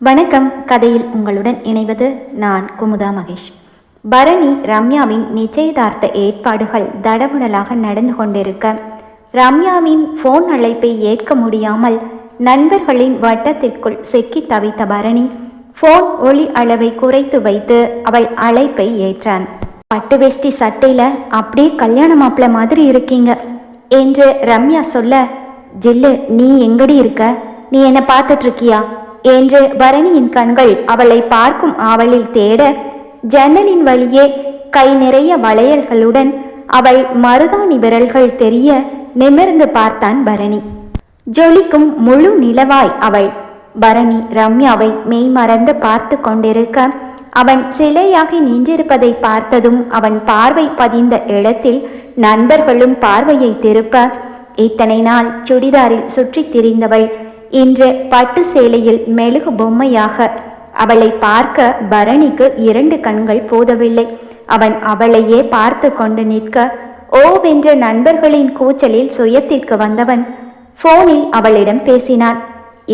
வணக்கம். கதையில் உங்களுடன் இணைவது நான் குமுதா மகேஷ். பரணி ரம்யாவின் நிச்சயதார்த்த ஏற்பாடுகள் தடபுடலாக நடந்து கொண்டிருக்க ரம்யாவின் ஃபோன் அழைப்பை ஏற்க முடியாமல் நண்பர்களின் வட்டத்திற்குள் சிக்கி தவித்த பரணி ஃபோன் ஒளி அளவை குறைத்து வைத்து அவள் அழைப்பை ஏற்றான். பட்டு வேஷ்டி சட்டையில் அப்படியே கல்யாண மாப்பிள்ள மாதிரி இருக்கீங்க என்று ரம்யா சொல்ல, ஜில்லு நீ எங்கடி இருக்க, நீ என்ன பார்த்துட்டு இருக்கியா என்று பரணியின் கண்கள் அவளை பார்க்கும் ஆவலில் தேட, ஜன்னலின் வழியே கை நிறைய வளையல்களுடன் அவள் மருதாணி விரல்கள் தெரிய நிமிர்ந்து பார்த்தான் பரணி. ஜொலிக்கும் முழு நிலவாய் அவள். பரணி ரம்யாவை மெய்மறந்து பார்த்து கொண்டிருக்க, அவன் சிலையாகி நின்றிருப்பதை பார்த்ததும் அவன் பார்வை பதிந்த இடத்தில் நண்பர்களும் பார்வையை திருப்ப, இத்தனை நாள் சுடிதாரில் சுற்றி திரிந்தவள் இன்று பட்டு சேலையில் மெழுகு பொம்மையாக அவளை பார்க்க பரணிக்கு 2 கண்கள் போதவில்லை. அவன் அவளையே பார்த்து கொண்டு நிற்க, ஓவென்ற நண்பர்களின் கூச்சலில் சுயத்திற்கு வந்தவன் போனில் அவளிடம் பேசினான்.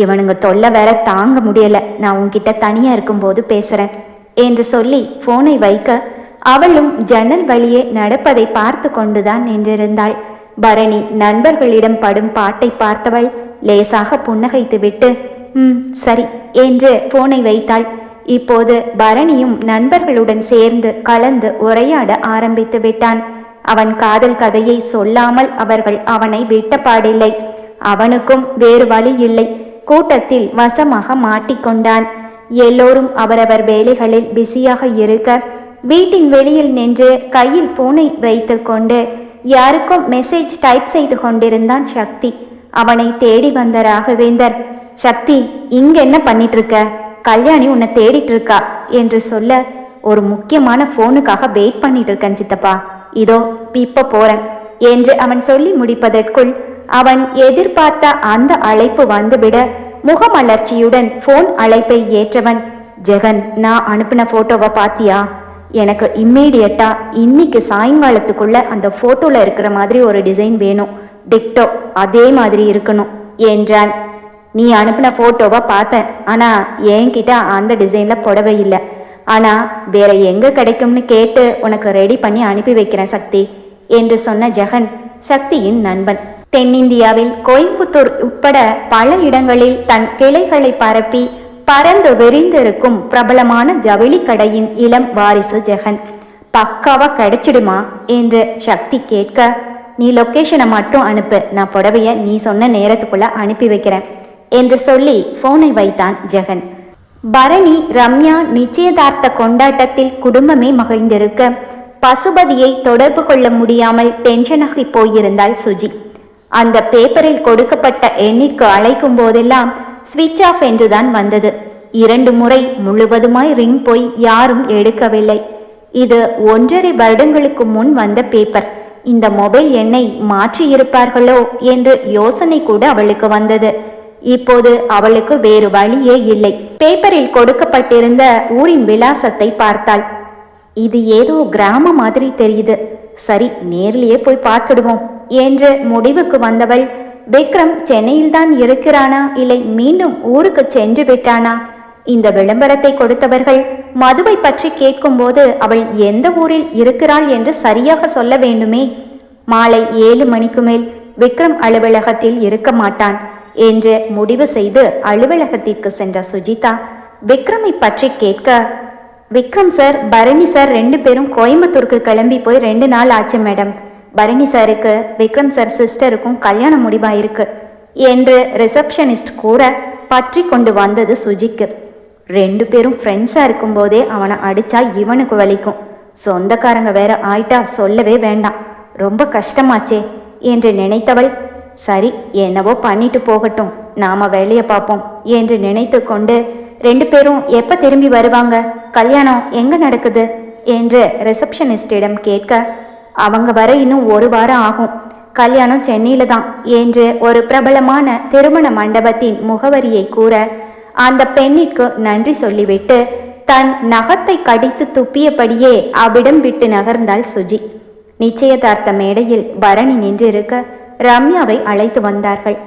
இவனுங்க தொல்லை வேற தாங்க முடியல, நான் உன்கிட்ட தனியா இருக்கும்போது பேசுறேன் என்று சொல்லி போனை வைக்க, அவளும் ஜன்னல் வழியே நடப்பதை பார்த்து கொண்டுதான் நின்றிருந்தாள். பரணி நண்பர்களிடம் படும் பாட்டை பார்த்தவள் லேசாக புன்னகைத்து விட்டு சரி என்று போனை வைத்தாள். இப்போது பரணியும் நண்பர்களுடன் சேர்ந்து கலந்து உரையாட ஆரம்பித்து விட்டான். அவன் காதல் கதையை சொல்லாமல் அவர்கள் அவனை விட்டபாடில்லை. அவனுக்கும் வேறு வழி இல்லை. கூட்டத்தில் வசமாக மாட்டிக்கொண்டான். எல்லோரும் அவரவர் வேலைகளில் பிஸியாக இருக்க, வீட்டின் வெளியில் நின்று கையில் போனை வைத்து கொண்டு யாருக்கும் மெசேஜ் டைப் செய்து கொண்டிருந்தான் சக்தி. அவனை தேடி வந்த ராகவேந்தர், சக்தி இங்க என்ன பண்ணிட்டு இருக்க, கல்யாணி உன்னை தேடிட்டு இருக்கா என்று சொல்ல, ஒரு முக்கியமான போனுக்காக வெயிட் பண்ணிட்டு இருக்கேன் சித்தப்பா, இதோ இப்ப போறேன் என்று அவன் சொல்லி முடிப்பதற்குள் அவன் எதிர்பார்த்த அந்த அழைப்பு வந்துவிட, முகமலர்ச்சியுடன் போன் அழைப்பை ஏற்றவன், ஜெகன் நான் அனுப்பின போட்டோவை பாத்தியா, எனக்கு இம்மீடியட்டா இன்னைக்கு சாயங்காலத்துக்குள்ள அந்த போட்டோல இருக்கிற மாதிரி ஒரு டிசைன் வேணும், டிக்டோ அதே மாதிரி இருக்கணும் என்றான். நீ அனுப்பின போட்டோவை பார்த்தேன், ஆனா என்கிட்ட அந்த டிசைன்ல புடவை இல்லை, ஆனா வேற எங்க கிடைக்கும்னு கேட்டு உனக்கு ரெடி பண்ணி அனுப்பி வைக்கிறேன் சக்தி என்று சொன்ன ஜெகன் சக்தியின் நண்பன். தென்னிந்தியாவில் கோயம்புத்தூர் உட்பட பல இடங்களில் தன் கிளைகளை பரப்பி பறந்து விரிந்திருக்கும் பிரபலமான ஜவுளி கடையின் இளம் வாரிசு ஜெகன். பக்காவா கிடைச்சிடுமா என்று சக்தி கேட்க, நீ லொக்கேஷனை மட்டும் அனுப்பு, நான் புடவைய நீ சொன்ன நேரத்துக்குள்ள அனுப்பி வைக்கிறேன் என்று சொல்லி போனை வைத்தான் ஜெகன். பரணி ரம்யா நிச்சயதார்த்த கொண்டாட்டத்தில் குடும்பமே மகிழ்ந்திருக்க, பசுபதியை தொடர்பு கொள்ள முடியாமல் டென்ஷனாகி போயிருந்தாள் சுஜி. அந்த பேப்பரில் கொடுக்கப்பட்ட எண்ணிற்கு அழைக்கும் போதெல்லாம் ஸ்விட்ச் ஆஃப் என்றுதான் வந்தது. 2 முறை முழுவதுமாய் ரிங் போய் யாரும் எடுக்கவில்லை. இது 1.5 வருடங்களுக்கு முன் வந்த பேப்பர். இந்த மொபைல் எண்ணை மாற்றி இருப்பார்களோ என்று யோசனை கூட அவளுக்கு வந்தது. இப்போது அவளுக்கு வேறு வழியே இல்லை. பேப்பரில் கொடுக்கப்பட்டிருந்த ஊரின் விலாசத்தை பார்த்தாள். இது ஏதோ கிராம மாதிரி தெரியுது, சரி நேர்லயே போய் பார்த்துடுவோம் என்று முடிவுக்கு வந்தவள், விக்ரம் சென்னையில்தான் இருக்கிறானா இல்லை மீண்டும் ஊருக்கு சென்று விட்டானா? இந்த விளம்பரத்தை கொடுத்தவர்கள் மதுவை பற்றி கேட்கும்போது அவள் எந்த ஊரில் இருக்கிறாள் என்று சரியாக சொல்ல வேண்டுமே. மாலை 7 மணிக்கு மேல் விக்ரம் அலுவலகத்தில் இருக்க மாட்டான் என்று முடிவு செய்து அலுவலகத்திற்கு சென்ற சுஜிதா விக்ரமை பற்றி கேட்க, விக்ரம் சார் பரணி சார் 2 பேரும் கோயம்புத்தூருக்கு கிளம்பி போய் 2 நாள் ஆச்சு மேடம். பரணி சாருக்கு விக்ரம் சார் சிஸ்டருக்கும் கல்யாணம் முடிவாயிருக்கு என்று ரிசப்ஷனிஸ்ட் கூற பற்றி கொண்டு வந்தது சுஜிக்கு. 2 பேரும் ஃப்ரெண்ட்ஸாக இருக்கும்போதே அவனை அடிச்சா இவனுக்கு வலிக்கும், சொந்தக்காரங்க வேற ஆயிட்டா சொல்லவே வேண்டாம், ரொம்ப கஷ்டமாச்சே என்று நினைத்தவள், சரி என்னவோ பண்ணிட்டு போகட்டும், நாம வேலையை பார்ப்போம் என்று நினைத்து கொண்டு, 2 பேரும் எப்போ திரும்பி வருவாங்க, கல்யாணம் எங்க நடக்குது என்று ரிசப்ஷனிஸ்டிடம் கேட்க, அவங்க வர இன்னும் 1 வாரம் ஆகும், கல்யாணம் சென்னையில தான் என்று ஒரு பிரபலமான திருமண மண்டபத்தின் முகவரியை கூற, அந்த பெண்ணிற்கு நன்றி சொல்லிவிட்டு தன் நகத்தை கடித்து துப்பியபடியே அவ்விடம் விட்டு நகர்ந்தாள் சுஜி. நிச்சயதார்த்த மேடையில் பரணி நின்றிருக்க ரம்யாவை அழைத்து வந்தார்கள்.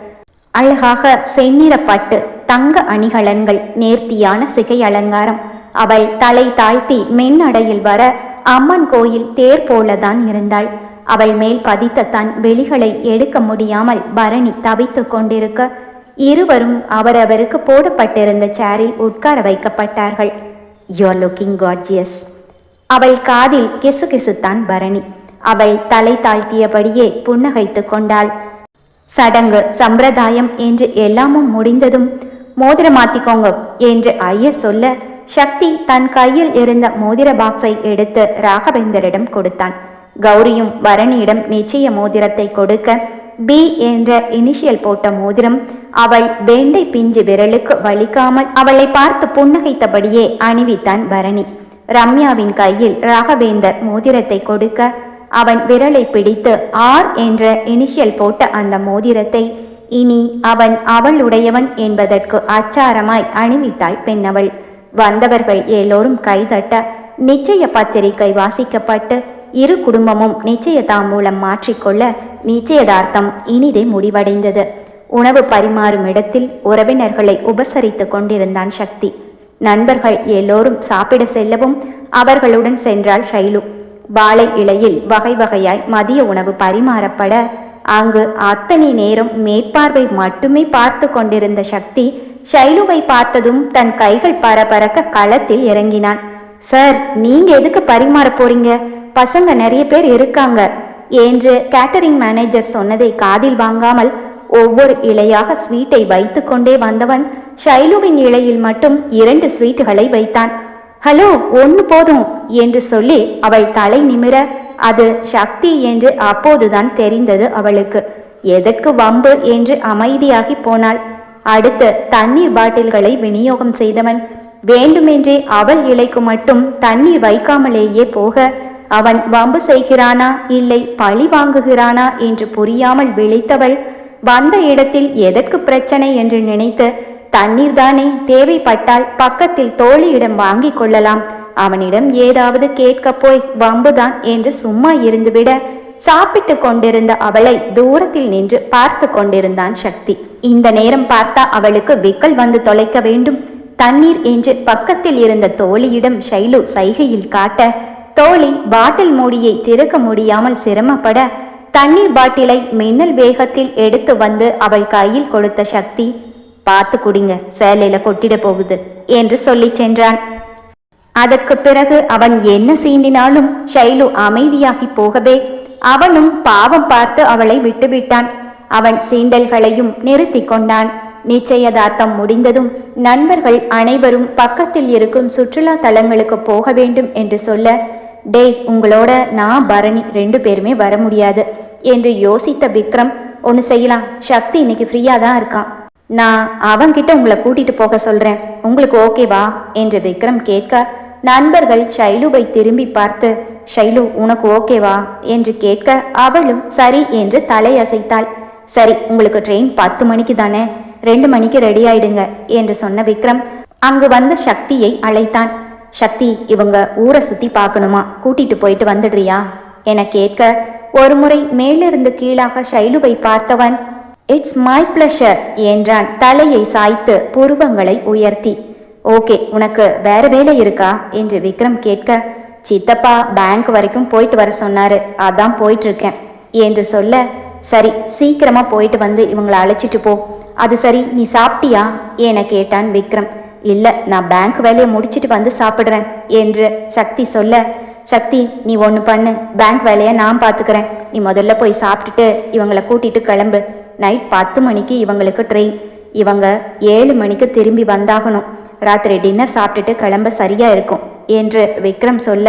அழகாக செந்நிற பட்டு தங்க அணிகலன்கள், நேர்த்தியான சிகை அலங்காரம். அவள் தலை தாழ்த்தி மென்னடையில் வர அம்மன் கோயில் தேர் போலதான் இருந்தாள். அவள் மேல் பதித்த தன் வெளிகளை எடுக்க முடியாமல் பரணி தவித்து கொண்டிருக்க இருவரும் அவரவருக்கு போடப்பட்டிருந்த சேரில் உட்கார வைக்கப்பட்டார்கள். You are looking gorgeous. அவள் காதில் கிசுகிசுத்தான் பரணி. அவள் தலை தாழ்த்தியபடியே புன்னகைத்து கொண்டாள். சடங்கு சம்பிரதாயம் என்று எல்லாமும் முடிந்ததும் மோதிர மாத்திக்கோங்க என்று ஐயர் சொல்ல சக்தி தன் கையில் இருந்த மோதிர பாக்ஸை எடுத்து ராகவேந்தரிடம் கொடுத்தான். கௌரியும் பரணியிடம் நிச்சய மோதிரத்தை கொடுக்க பி என்ற இனிஷியல் போட்ட மோதிரம் அவள் வெண்டை பிஞ்சு விரலுக்கு வலிக்காமல் அவளை பார்த்து புன்னகைத்தபடியே அணிவித்தான் பரணி. ரம்யாவின் கையில் ராகவேந்தர் மோதிரத்தை கொடுக்க அவன் விரலை பிடித்து ஆர் என்ற இனிஷியல் போட்ட அந்த மோதிரத்தை இனி அவன் அவளுடையவன் என்பதற்கு அச்சாரமாய் அணிவித்தாள் பெண்ணவள். வந்தவர்கள் எல்லோரும் கைதட்ட நிச்சய பத்திரிகை வாசிக்கப்பட்டு இரு குடும்பமும் நிச்சய தாம்பூலம் மாற்றிக்கொள்ள நிச்சயதார்த்தம் இனிதே முடிவடைந்தது. உணவு பரிமாறும் இடத்தில் உறவினர்களை உபசரித்து கொண்டிருந்தான் சக்தி. நண்பர்கள் எல்லோரும் சாப்பிட செல்லவும் அவர்களுடன் சென்றாள் ஷைலு. வாழை இலையில் வகை வகையாய் மதிய உணவு பரிமாறப்பட அங்கு அத்தனை நேரம் மேற்பார்வை மட்டுமே பார்த்து கொண்டிருந்த சக்தி ஷைலுவை பார்த்ததும் தன் கைகள் பரபரக்க களத்தில் இறங்கினான். சார், நீங்க எதுக்கு பரிமாற போறீங்க? பசங்க நிறைய பேர் இருக்காங்க என்று கேட்டரிங் மேனேஜர் சொன்னதை காதில் வாங்காமல் ஒவ்வொரு இலையாக ஸ்வீட்டை வைத்து கொண்டே வந்தவன் ஷைலுவின் இலையில் மட்டும் 2 ஸ்வீட்டுகளை வைத்தான். ஹலோ, 1 போதும் என்று சொல்லி அவள் தலை நிமிர அது சக்தி என்று அப்போதுதான் தெரிந்தது அவளுக்கு. எதற்கு வம்பு என்று அமைதியாகி போனாள். அடுத்து தண்ணீர் பாட்டில்களை விநியோகம் செய்தவன் வேண்டுமென்றே அவள் இலைக்கு மட்டும் தண்ணீர் வைக்காமலேயே போக அவன் வம்பு செய்கிறானா இல்லை பழி வாங்குகிறானா என்று புரியாமல் விழித்தவள் வந்த இடத்தில் எதற்கு பிரச்சனை என்று நினைத்து தண்ணீர் தானே, தேவைப்பட்டால் பக்கத்தில் தோழியிடம் வாங்கி கொள்ளலாம், அவனிடம் ஏதாவது கேட்க போய் வம்புதான் என்று சும்மா இருந்துவிட சாப்பிட்டு கொண்டிருந்த அவளை தூரத்தில் நின்று பார்த்து கொண்டிருந்தான் சக்தி. இந்த நேரம் பார்த்தா அவளுக்கு விக்கல் வந்து தொலைக்க வேண்டும். தண்ணீர் என்று பக்கத்தில் இருந்த தோழியிடம் ஷைலு சைகையில் காட்ட தோழி பாட்டில் மூடியை திறக்க முடியாமல் சிரமப்பட தண்ணீர் பாட்டிலை மின்னல் வேகத்தில் எடுத்து வந்து அவள் கையில் கொடுத்த சக்தி, பார்த்து குடிங்க, சேலையில கொட்டிட போகுது என்று சொல்லி சென்றான். அதற்கு பிறகு அவன் என்ன சீண்டினாலும் ஷைலு அமைதியாகி போகவே அவனும் பாவம் பார்த்து அவளை விட்டுவிட்டான். அவன் சீண்டல்களையும் நிறுத்தி கொண்டான். நிச்சயதார்த்தம் முடிந்ததும் நண்பர்கள் அனைவரும் பக்கத்தில் இருக்கும் சுற்றுலா தலங்களுக்கு போக வேண்டும் என்று சொல்ல, டேய், உங்களோட நான் பரணி 2 பேருமே வர முடியாது என்று யோசித்த விக்ரம், ஒன்று செய்யலாம், சக்தி இன்னைக்கு ஃப்ரீயா தான் இருக்கான், நான் அவன்கிட்ட உங்களை கூட்டிட்டு போக சொல்றேன், உங்களுக்கு ஓகேவா என்று விக்ரம் கேட்க நண்பர்கள் ஷைலுவை திரும்பி பார்த்து, ஷைலு உனக்கு ஓகேவா என்று கேட்க அவளும் சரி என்று தலையசைத்தாள். சரி, உங்களுக்கு ட்ரெயின் 10 மணிக்கு தானே, 2 மணிக்கு ரெடி ஆயிடுங்க என்று சொன்ன விக்ரம் அங்கு வந்த சக்தியை அழைத்தான். சக்தி, இவங்க ஊரை சுத்தி பார்க்கணுமா, கூட்டிட்டு போயிட்டு வந்துடுறியா என கேட்க ஒரு முறை மேலிருந்து கீழாக ஷைலுவை பார்த்தவன் இட்ஸ் மை பிளஷர் என்றான் தலையை சாய்த்து புருவங்களை உயர்த்தி. ஓகே, உனக்கு வேற வேலை இருக்கா என்று விக்ரம் கேட்க, சித்தப்பா பேங்க் வரைக்கும் போயிட்டு வர சொன்னாரு, அதான் போயிட்டு இருக்கேன் என்று சொல்ல, சரி சீக்கிரமா போயிட்டு வந்து இவங்களை அழைச்சிட்டு போ. அது சரி, நீ சாப்பிட்டியா என கேட்டான் விக்ரம். இல்ல, நான் பேங்க் வேலையை முடிச்சிட்டு வந்து சாப்பிடுறேன் என்று சக்தி சொல்ல, சக்தி நீ ஒன்று பண்ணு, பேங்க் வேலையை நான் பார்த்துக்கிறேன், நீ முதல்ல போய் சாப்பிட்டுட்டு இவங்களை கூட்டிட்டு கிளம்பு. நைட் 10 மணிக்கு இவங்களுக்கு ட்ரெயின், இவங்க 7 மணிக்கு திரும்பி வந்தாகணும், ராத்திரி டின்னர் சாப்பிட்டுட்டு கிளம்ப சரியா இருக்கும் என்று விக்ரம் சொல்ல,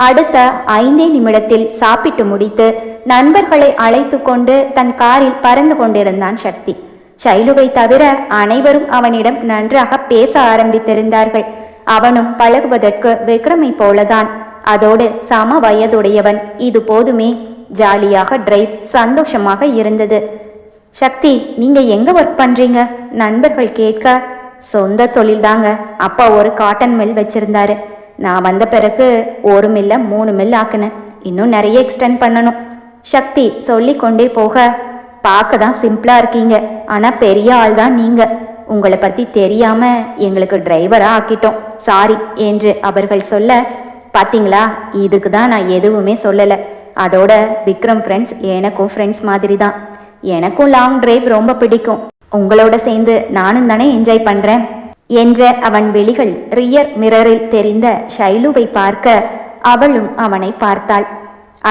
அடுத்த 5 நிமிடத்தில் சாப்பிட்டு முடித்து நண்பர்களை அழைத்து கொண்டு தன் காரில் பறந்து கொண்டிருந்தான் சக்தி. ஷைலுவை தவிர அனைவரும் அவனிடம் நன்றாக பேச ஆரம்பித்திருந்தார்கள். அவனும் பழகுவதற்கு விக்ரமை போலதான், அதோடு சம வயதுடையவன். இது போதுமே, ஜாலியாக டிரைவ், சந்தோஷமாக இருந்தது. சக்தி, நீங்க எங்க ஒர்க் பண்றீங்க நண்பர்கள் கேட்க, சொந்த தொழில் தாங்க, அப்பா ஒரு காட்டன் மில் வச்சிருந்தாரு, நான் வந்த பிறகு 1 மில்ல 3 மில் ஆக்குனேன், இன்னும் நிறைய எக்ஸ்டெண்ட் பண்ணணும். சக்தி சொல்லி கொண்டே போக, பார்க்க தான் சிம்பிளா இருக்கீங்க, ஆனா பெரிய ஆள் தான் நீங்க உங்களை பற்றி தெரியாம எங்களுக்கு டிரைவராக ஆக்கிட்டோம், சாரி என்று அவர்கள் சொல்ல, பார்த்தீங்களா, இதுக்கு தான் நான் எதுவுமே சொல்லலை. அதோட விக்ரம் ஃப்ரெண்ட்ஸ் எனக்கும் ஃப்ரெண்ட்ஸ் மாதிரி தான். எனக்கும் லாங் டிரைவ் ரொம்ப பிடிக்கும். உங்களோட சேர்ந்து நானும் தானே என்ஜாய் பண்ணுறேன் என்ற அவன் விழிகள் ரியர் மிரரில் தெரிந்த ஷைலுவை பார்க்க அவளும் அவனை பார்த்தாள்.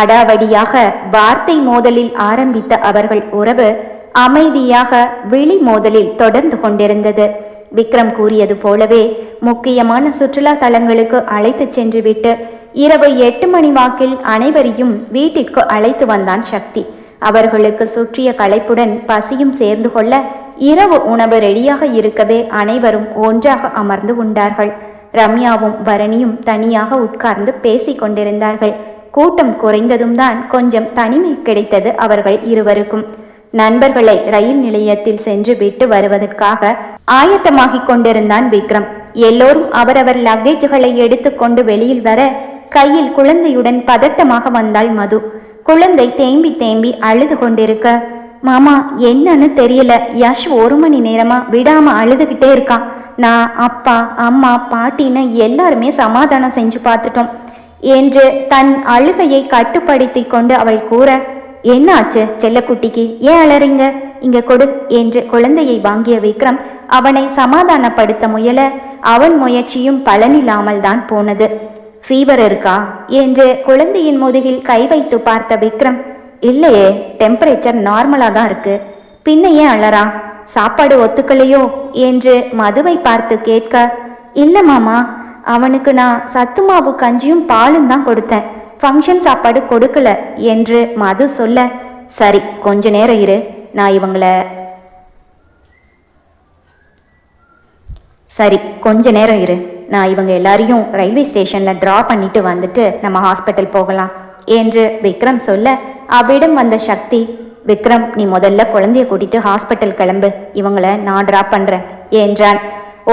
அடாவடியாக வார்த்தை மோதலில் ஆரம்பித்த அவர்கள் உறவு அமைதியாக விழி மோதலில் தொடர்ந்து கொண்டிருந்தது. விக்ரம் கூறியது போலவே முக்கியமான சுற்றுலா தலங்களுக்கு அழைத்து சென்று விட்டு இரவு 8 மணி வாக்கில் அனைவரையும் வீட்டிற்கு அழைத்து வந்தான் சக்தி. அவர்களுக்கு சுற்றிய களைப்புடன் பசியும் சேர்ந்து கொள்ள இரவு உணவு ரெடியாக இருக்கவே அனைவரும் ஒன்றாக அமர்ந்து உண்டார்கள். ரம்யாவும் பரணியும் தனியாக உட்கார்ந்து பேசிக் கொண்டிருந்தார்கள். கூட்டம் குறைந்ததும் தான் கொஞ்சம் தனிமை கிடைத்தது அவர்கள் இருவருக்கும். நண்பர்களை ரயில் நிலையத்தில் சென்று விட்டு வருவதற்காக ஆயத்தமாகிக் கொண்டிருந்தான் விக்ரம். எல்லோரும் அவரவர் லக்கேஜ்களை எடுத்துக்கொண்டு வெளியில் வர கையில் குழந்தையுடன் பதட்டமாக வந்தாள் மது. குழந்தை தேம்பி தேம்பி அழுது கொண்டிருக்க, மாமா என்னன்னு தெரியல, யஷ் 1 மணி நேரமா விடாம அழுதுகிட்டே இருக்கான். நான் அப்பா அம்மா பாட்டின்னு எல்லாருமே சமாதானம் செஞ்சு பார்த்துட்டோம் என்று தன் அழுகையை கட்டுப்படுத்தி கொண்டு அவள் கூற, என்ன ஆச்சு செல்லக்குட்டிக்கு, ஏன் அலறீங்க, இங்க கொடு என்று குழந்தையை வாங்கிய விக்ரம் அவனை சமாதானப்படுத்த முயல அவன் முயற்சியும் பலனில்லாமல் தான் போனது. ஃபீவர் இருக்கா என்று குழந்தையின் முதுகில் கை வைத்து பார்த்த விக்ரம், இல்லையே, டெம்பரேச்சர் நார்மலாக தான் இருக்கு, பின்ன ஏன் அலறா, சாப்பாடு ஒத்துக்கலையோ என்று மதுவை பார்த்து கேட்க, இல்லை மாமா, அவனுக்கு நான் சத்துமாவு கஞ்சியும் பாலும் தான் கொடுத்தேன், ஃபங்க்ஷன் சாப்பாடு கொடுக்கல என்று மது சொல்ல, சரி கொஞ்ச நேரம் இரு, நான் இவங்க எல்லாரையும் ரயில்வே ஸ்டேஷனில் ட்ரா பண்ணிட்டு வந்துட்டு நம்ம ஹாஸ்பிட்டல் போகலாம் என்று விக்ரம் சொல்ல, அவ்விடம் வந்த சக்தி, விக்ரம் நீ முதல்ல குழந்தைய கூட்டிட்டு ஹாஸ்பிட்டல் கிளம்பு, இவங்களை நான் ட்ரா பண்ணுறேன் என்றான்.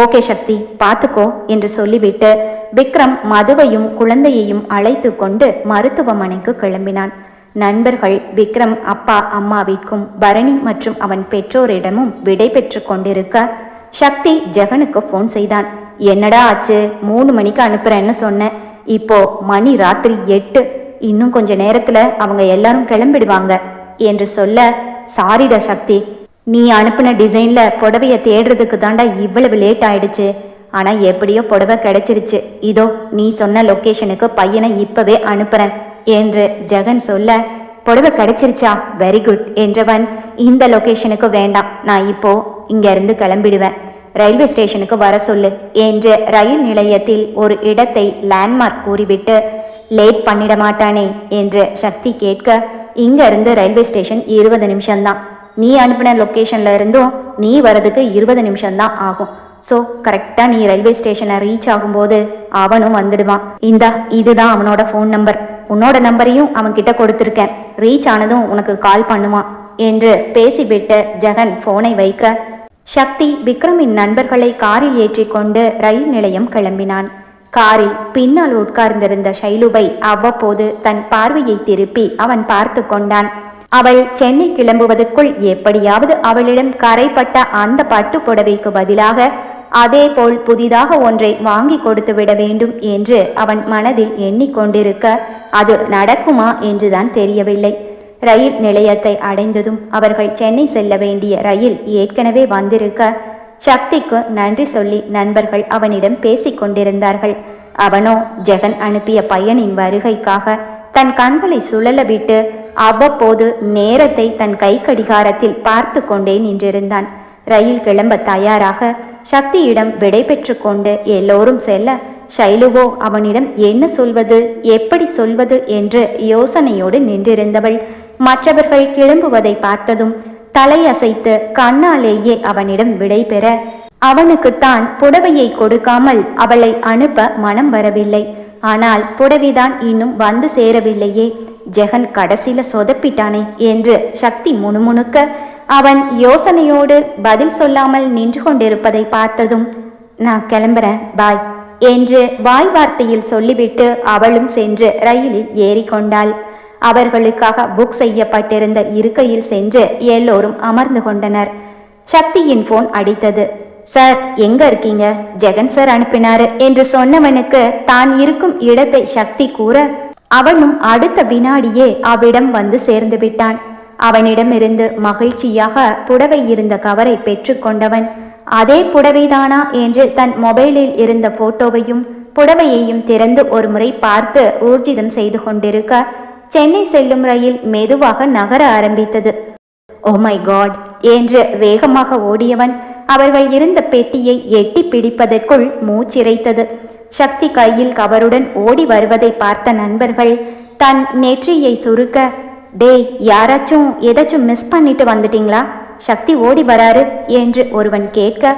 ஓகே சக்தி, பார்த்துக்கோ என்று சொல்லிவிட்டு விக்ரம் மதுவையும் குழந்தையையும் அழைத்து கொண்டு மருத்துவமனைக்கு கிளம்பினான். நண்பர்கள் விக்ரம் அப்பா அம்மாவிற்கும் பரணி மற்றும் அவன் பெற்றோரிடமும் விடை பெற்று கொண்டிருக்க சக்தி ஜெகனுக்கு ஃபோன் செய்தான். என்னடா ஆச்சு, 3 மணிக்கு அனுப்புறேன்னு சொன்னேன், இப்போ மணி ராத்திரி 8, இன்னும் கொஞ்ச நேரத்துல அவங்க எல்லாரும் கிளம்பிடுவாங்க என்று சொல்ல, சாரிடா சக்தி, நீ அனுப்பின டிசைன்ல புடவைய தேடுறதுக்கு தாண்டா இவ்வளவு லேட் ஆயிடுச்சு, ஆனா எப்படியோ புடவை கிடைச்சிருச்சு, இதோ நீ சொன்ன லொக்கேஷனுக்கு பையனை இப்பவே அனுப்புறேன் என்று ஜெகன் சொல்ல, புடவை கிடைச்சிருச்சா, வெரி குட் என்றவன், இந்த லொக்கேஷனுக்கு வேண்டாம், நான் இப்போ இங்க இருந்து கிளம்பிடுவேன், ரயில்வே ஸ்டேஷனுக்கு வர சொல்லு என்று ரயில் நிலையத்தில் ஒரு இடத்தை லேண்ட்மார்க் கூறிவிட்டு, லேட் பண்ணிட மாட்டானே என்று சக்தி கேட்க, இங்க இருந்து ரயில்வே ஸ்டேஷன் 20 நிமிஷம்தான், நீ அனுப்பின லொக்கேஷன்ல இருந்தும் நீ வரதுக்கு 20 நிமிஷம்தான் ஆகும், ஸோ கரெக்டா நீ ரயில்வே ஸ்டேஷனை ரீச் ஆகும்போது அவனும் வந்துடுவான், இதுதான் அவனோட ஃபோன் நம்பர், உன்னோட நம்பரையும் அவன்கிட்ட கொடுத்துருக்கேன், ரீச் ஆனதும் உனக்கு கால் பண்ணுவான் என்று பேசிவிட்டு ஜெகன் போனை வைக்க, சக்தி விக்ரமின் நண்பர்களை காரில் ஏற்றிக்கொண்டு ரயில் நிலையம் கிளம்பினான். காரில் பின்னால் உட்கார்ந்திருந்த ஷைலுவை அவ்வப்போது தன் பார்வையை திருப்பி அவன் பார்த்து கொண்டான். அவள் சென்னை கிளம்புவதற்குள் எப்படியாவது அவளிடம் கரைப்பட்ட அந்த பட்டு புடவைக்கு பதிலாக அதேபோல் புதிதாக ஒன்றை வாங்கி கொடுத்து விட வேண்டும் என்று அவன் மனதில் எண்ணிக்கொண்டிருக்க, அது நடக்குமா என்றுதான் தெரியவில்லை. ரயில் நிலையத்தை அடைந்ததும் அவர்கள் சென்னை செல்ல வேண்டிய ரயில் ஏற்கனவே வந்திருக்க, சக்திக்கு நன்றி சொல்லி நண்பர்கள் அவனிடம் பேசிக் கொண்டிருந்தார்கள். அவனோ ஜெகன் அனுப்பிய பையனின் வருகைக்காக தன் கண்களை சுழல விட்டு அவ்வப்போது நேரத்தை தன் கை கடிகாரத்தில் பார்த்து கொண்டே நின்றிருந்தான். ரயில் கிளம்ப தயாராக சக்தியிடம் விடை பெற்று கொண்டு எல்லோரும் செல்ல, ஷைலுவோ அவனிடம் என்ன சொல்வது, எப்படி சொல்வது என்று யோசனையோடு நின்றிருந்தவள் மற்றவர்கள் கிளம்புவதை பார்த்ததும் தலையசைத்து கண்ணாலேயே அவனிடம் விடை பெற, அவனுக்குத்தான் புடவையை கொடுக்காமல் அவளை அனுப்ப மனம் வரவில்லை. ஆனால் புடவைதான் இன்னும் வந்து சேரவில்லையே, ஜெகன் கடைசியில சொதப்பிட்டானே என்று சக்தி முணுமுணுக்க, அவன் யோசனையோடு பதில் சொல்லாமல் நின்று கொண்டிருப்பதை பார்த்ததும், நான் கிளம்புறேன், பாய் என்று வாய் வார்த்தையில் சொல்லிவிட்டு அவளும் சென்று ரயிலில் ஏறிக்கொண்டாள். அவர்களுக்காக புக் செய்யப்பட்டிருந்த இருக்கையில் சென்று எல்லோரும் அமர்ந்து கொண்டனர். சக்தியின் போன் அடித்தது. சார் எங்க இருக்கீங்க? ஜெகன் சார் அனுப்பினாரு என்று சொன்னவனுக்கு தான் இருக்கும் இடத்தை சக்தி கூற அவனும் அடுத்த வினாடியே அவிடம் வந்து சேர்ந்து விட்டான். அவனிடமிருந்து மகிழ்ச்சியாக புடவை இருந்த கவரை பெற்று கொண்டவன் அதே புடவைதானா என்று தன் மொபைலில் இருந்த போட்டோவையும் புடவையையும் திறந்து ஒரு முறை பார்த்து ஊர்ஜிதம் செய்து கொண்டிருக்க சென்னை செல்லும் ரயில் மெதுவாக நகர ஆரம்பித்தது. ஓ மை காட் என்று வேகமாக ஓடியவன் அவர்கள் இருந்த பெட்டியை எட்டி பிடிப்பதற்குள் மூச்சிறைத்தது. சக்தி கையில் கவருடன் ஓடி வருவதை பார்த்த நண்பர்கள் தன் நெற்றியை சுருக்க, டேய் யாராச்சும் ஏதாச்சும் மிஸ் பண்ணிட்டு வந்துட்டீங்களா? சக்தி ஓடி வராரு என்று ஒருவன் கேட்க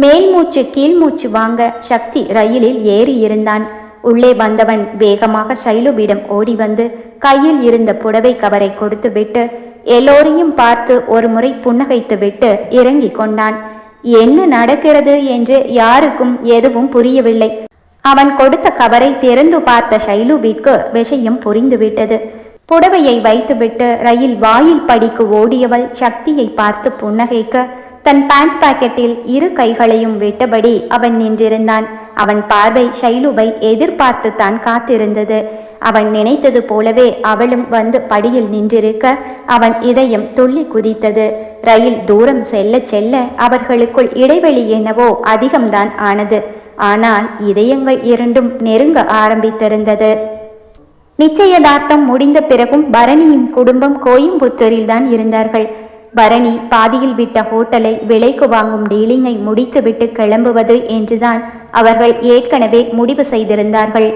மேல் மூச்சு கீழ் மூச்சு வாங்க சக்தி ரயிலில் ஏறி இருந்தான். உள்ளே வந்தவன் வேகமாக ஷைலுவிடம் ஓடி வந்து கையில் இருந்த புடவை கவரை கொடுத்து விட்டு எல்லோரையும் பார்த்து ஒரு முறை புன்னகைத்து விட்டு இறங்கி கொண்டான். என்ன நடக்கிறது என்று யாருக்கும் எதுவும் புரியவில்லை. அவன் கொடுத்த கவரை திறந்து பார்த்த ஷைலுவிற்கு விஷயம் புரிந்துவிட்டது. புடவையை வைத்துவிட்டு ரயில் வாயில் படிக்கு ஓடியவள் சக்தியை பார்த்து புன்னகைக்க தன் பேண்ட் பாக்கெட்டில் இரு கைகளையும் விட்டபடி அவன் நின்றிருந்தான். அவன் பார்வை ஷைலுவை எதிர்பார்த்து தான் காத்திருந்தது. அவன் நினைத்தது போலவே அவளும் வந்து படியில் நின்றிருக்க அவன் இதயம் துள்ளி குதித்தது. ரயில் தூரம் செல்ல செல்ல அவர்களுக்குள் இடைவெளி என்னவோ அதிகம்தான் ஆனது. ஆனால் இதயங்கள் இரண்டும் நெருங்க ஆரம்பித்திருந்தது. நிச்சயதார்த்தம் முடிந்த பிறகும் பரணியின் குடும்பம் கோயம்புத்தூரில் தான் இருந்தார்கள். பரணி பாதியில் விட்ட ஹோட்டலை விலைக்கு வாங்கும் டீலிங்கை முடித்துவிட்டு கிளம்புவது என்றுதான் அவர்கள் ஏற்கனவே முடிவு செய்திருந்தார்கள்.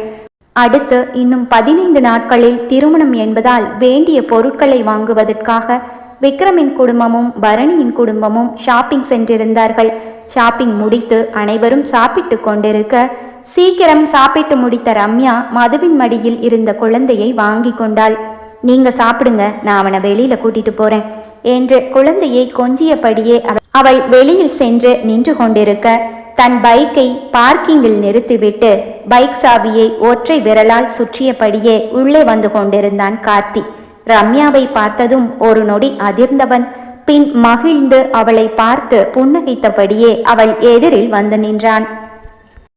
அடுத்து இன்னும் 15 நாட்களில் திருமணம் என்பதால் வேண்டிய பொருட்களை வாங்குவதற்காக விக்ரமின் குடும்பமும் பரணியின் குடும்பமும் ஷாப்பிங் சென்றிருந்தார்கள். ஷாப்பிங் முடித்து அனைவரும் சாப்பிட்டு கொண்டிருக்க சீக்கிரம் சாப்பிட்டு முடித்த ரம்யா மதுவின் மடியில் இருந்த குழந்தையை வாங்கி கொண்டாள். நீங்க சாப்பிடுங்க, நான் அவனை வெளியில கூட்டிட்டு போறேன் என்று குழந்தையை கொஞ்சியபடியே அவள் வெளியில் சென்று நின்று கொண்டிருக்க தன் பைக்கை பார்க்கிங்கில் நிறுத்திவிட்டு பைக் சாவியை ஒற்றை விரலால் சுற்றியபடியே உள்ளே வந்து கொண்டிருந்தான் கார்த்தி. ரம்யாவை பார்த்ததும் ஒரு நொடி அதிர்ந்தவன் பின் மகிழ்ந்து அவளை பார்த்து புன்னகைத்தபடியே அவள் எதிரில் வந்து நின்றான்.